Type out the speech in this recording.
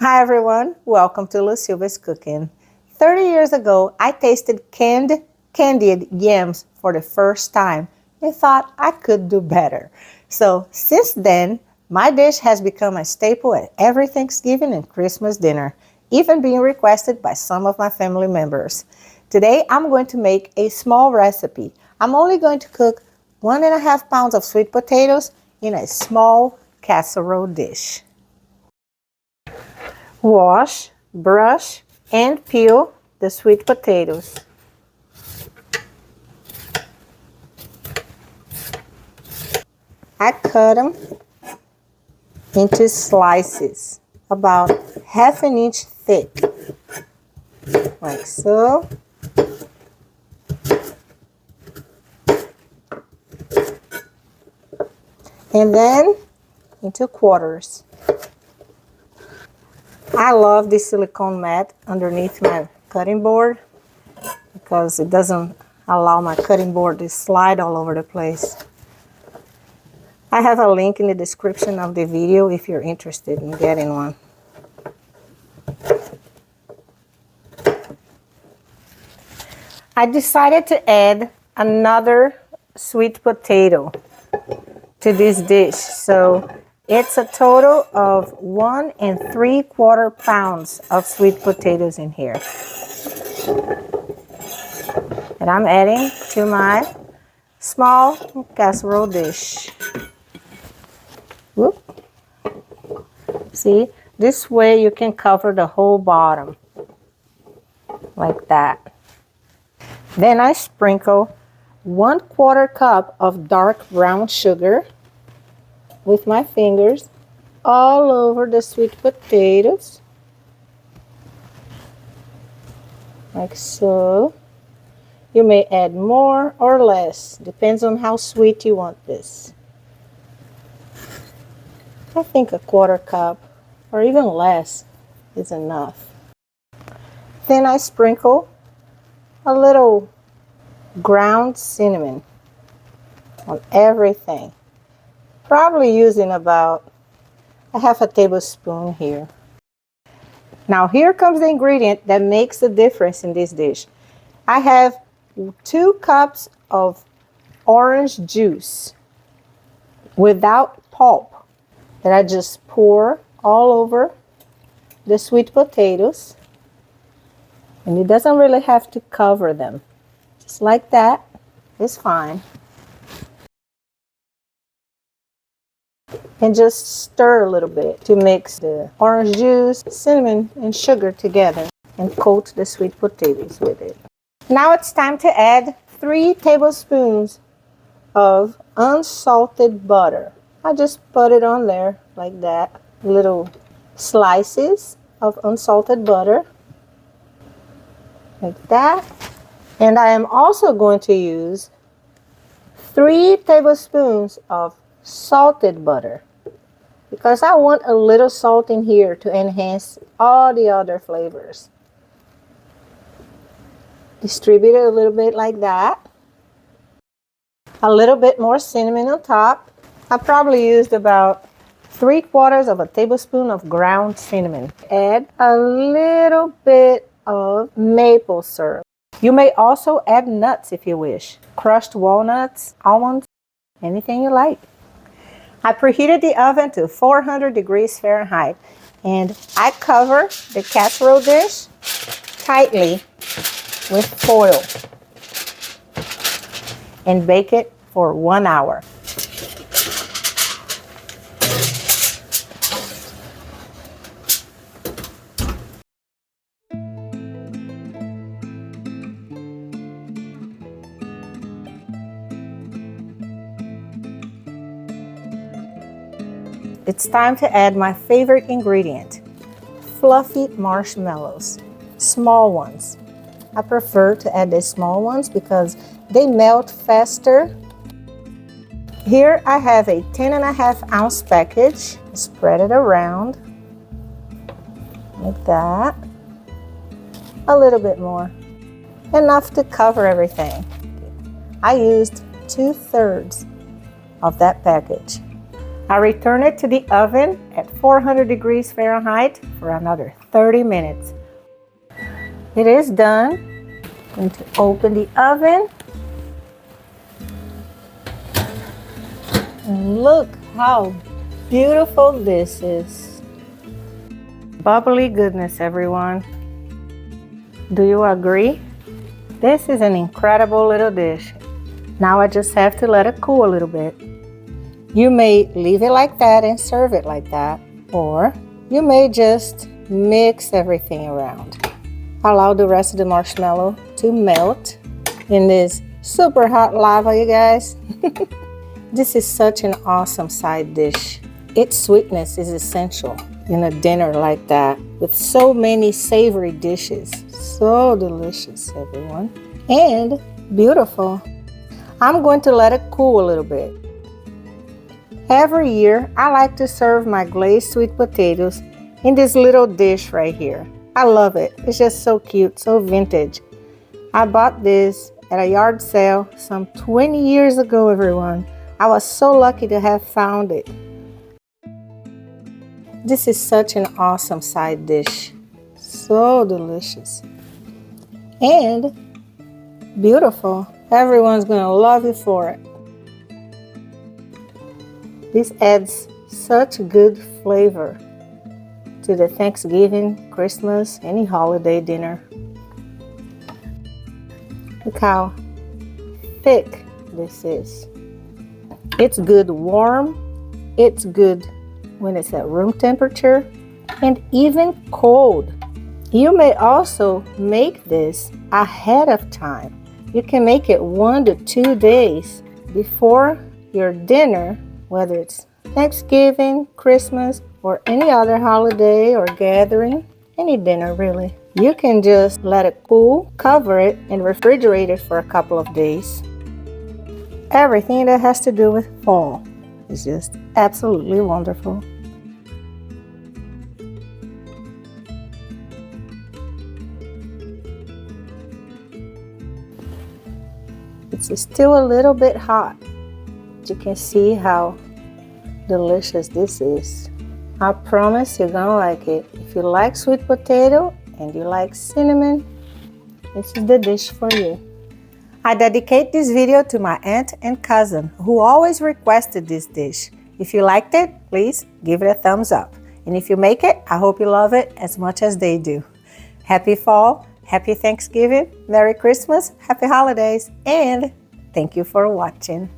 Hi everyone, welcome to Silva's Cooking. 30 years ago, I tasted candied yams for the first time and thought I could do better. So since then, my dish has become a staple at every Thanksgiving and Christmas dinner, even being requested by some of my family members. Today, I'm going to make a small recipe. I'm only going to cook 1.5 pounds of sweet potatoes in a small casserole dish. Wash, brush, and peel the sweet potatoes. I cut them into slices, about 1/2 inch thick, like so. And then into quarters. I love this silicone mat underneath my cutting board because it doesn't allow my cutting board to slide all over the place. I have a link in the description of the video if you're interested in getting one. I decided to add another sweet potato to this dish, so it's a total of 1 3/4 pounds of sweet potatoes in here. And I'm adding to my small casserole dish. Whoop. See, this way you can cover the whole bottom, like that. Then I sprinkle 1/4 cup of dark brown sugar with my fingers all over the sweet potatoes, like so. You may add more or less, depends on how sweet you want this. I think 1/4 cup or even less is enough. Then I sprinkle a little ground cinnamon on everything. Probably using about 1/2 tablespoon here. Now here comes the ingredient that makes the difference in this dish. I have 2 cups of orange juice without pulp that I just pour all over the sweet potatoes. And it doesn't really have to cover them. Just like that is fine. And just stir a little bit to mix the orange juice, cinnamon, and sugar together and coat the sweet potatoes with it. Now it's time to add 3 tablespoons of unsalted butter. I just put it on there like that. Little slices of unsalted butter, like that. And I am also going to use 3 tablespoons of salted butter because I want a little salt in here to enhance all the other flavors. Distribute it a little bit like that. A little bit more cinnamon on top. I probably used about 3/4 tablespoon of ground cinnamon. Add a little bit of maple syrup. You may also add nuts if you wish. Crushed walnuts, almonds, anything you like. I preheated the oven to 400 degrees Fahrenheit and I cover the casserole dish tightly with foil and bake it for 1 hour. It's time to add my favorite ingredient, fluffy marshmallows, small ones. I prefer to add the small ones because they melt faster. Here I have a 10.5 ounce package. Spread it around like that. A little bit more, enough to cover everything. I used 2/3 of that package. I return it to the oven at 400 degrees Fahrenheit for another 30 minutes. It is done. I'm going to open the oven. And look how beautiful this is. Bubbly goodness, everyone. Do you agree? This is an incredible little dish. Now I just have to let it cool a little bit. You may leave it like that and serve it like that, or you may just mix everything around. Allow the rest of the marshmallow to melt in this super hot lava, you guys. This is such an awesome side dish. Its sweetness is essential in a dinner like that with so many savory dishes. So delicious, everyone. And beautiful. I'm going to let it cool a little bit. Every year, I like to serve my glazed sweet potatoes in this little dish right here. I love it. It's just so cute, so vintage. I bought this at a yard sale some 20 years ago, everyone. I was so lucky to have found it. This is such an awesome side dish. So delicious. And beautiful. Everyone's gonna love you for it. This adds such good flavor to the Thanksgiving, Christmas, any holiday dinner. Look how thick this is. It's good warm, it's good when it's at room temperature, and even cold. You may also make this ahead of time. You can make it 1 to 2 days before your dinner, whether it's Thanksgiving, Christmas, or any other holiday or gathering, any dinner really. You can just let it cool, cover it, and refrigerate it for a couple of days. Everything that has to do with fall is just absolutely wonderful. It's still a little bit hot. You can see how delicious this is. I promise you're gonna like it. If you like sweet potato and you like cinnamon, this is the dish for you. I dedicate this video to my aunt and cousin who always requested this dish. If you liked it, please give it a thumbs up. And if you make it, I hope you love it as much as they do. Happy fall, happy Thanksgiving, Merry Christmas, happy holidays, and thank you for watching.